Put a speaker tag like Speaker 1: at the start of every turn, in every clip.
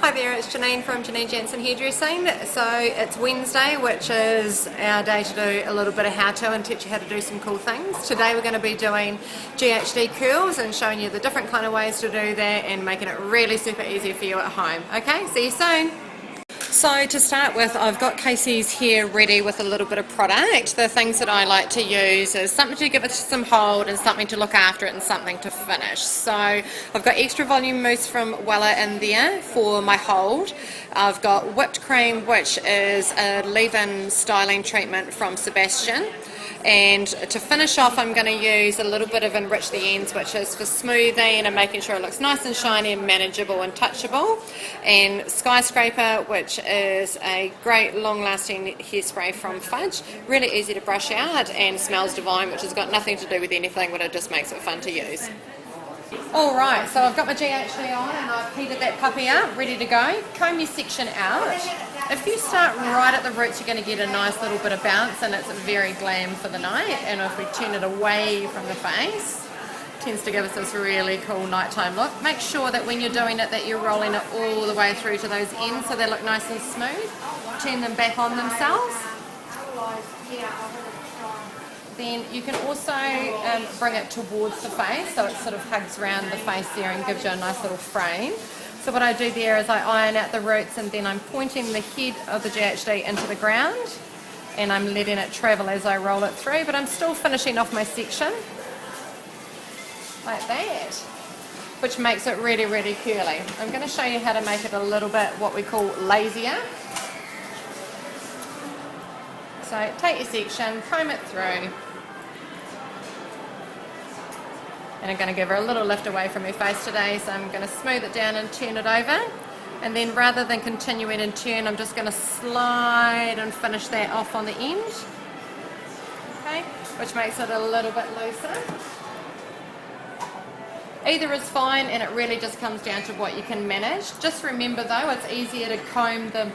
Speaker 1: Hi there, it's Janine from Janine Hairdressing. So it's Wednesday, which is our day to do a little bit of how-to and teach you how to do some cool things. Today we're going to be doing GHD curls and showing you the different kind of ways to do that and making it really super easy for you at home. Okay, see you soon. So to start with, I've got Casey's here ready with a little bit of product. The things that I like to use is something to give it some hold and something to look after it and something to finish. So I've got extra volume mousse from Wella in there for my hold. I've got whipped cream, which is a leave-in styling treatment from Sebastian. And to finish off, I'm going to use a little bit of Enrich the Ends, which is for smoothing and making sure it looks nice and shiny and manageable and touchable. And Skyscraper, which is a great long-lasting hairspray from Fudge. Really easy to brush out and smells divine, which has got nothing to do with anything, but it just makes it fun to use. Alright, so I've got my GHD on and I've heated that puppy up, ready to go. Comb your section out. If you start right at the roots, you're going to get a nice little bit of bounce and it's very glam for the night. And if we turn it away from the face, it tends to give us this really cool nighttime look. Make sure that when you're doing it that you're rolling it all the way through to those ends so they look nice and smooth. Turn them back on themselves. Then you can also bring it towards the face so it sort of hugs around the face there and gives you a nice little frame. So what I do there is I iron out the roots and then I'm pointing the head of the GHD into the ground and I'm letting it travel as I roll it through, but I'm still finishing off my section like that, which makes it really, really curly. I'm going to show you how to make it a little bit what we call lazier. So take your section, comb it through. And I'm going to give her a little lift away from her face today, so I'm going to smooth it down and turn it over. And then rather than continuing and turn, I'm just going to slide and finish that off on the end. Okay, which makes it a little bit looser. Either is fine, and it really just comes down to what you can manage. Just remember though, it's easier to comb the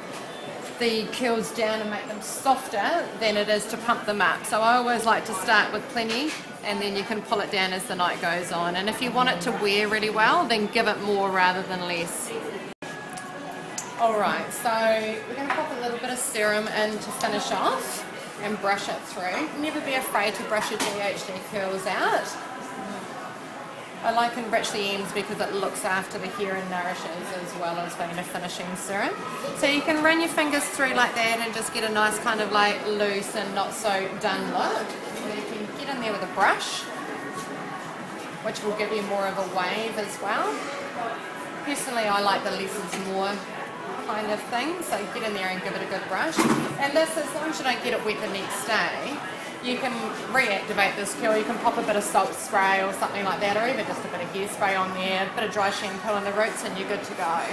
Speaker 1: curls down and make them softer than it is to pump them up. So I always like to start with plenty and then you can pull it down as the night goes on. And if you want it to wear really well, then give it more rather than less. Alright, so we're going to pop a little bit of serum in to finish off and brush it through. Never be afraid to brush your GHD curls out. I like Enrich the Ends because it looks after the hair and nourishes as well as being a finishing serum. So you can run your fingers through like that and just get a nice kind of like loose and not so done look. And you can get in there with a brush, which will give you more of a wave as well. Personally, I like the less is more kind of thing, so get in there and give it a good brush. And this, as long as you don't get it wet the next day, you can reactivate this curl. You can pop a bit of salt spray or something like that, or even just a bit of hairspray on there, a bit of dry shampoo on the roots and you're good to go.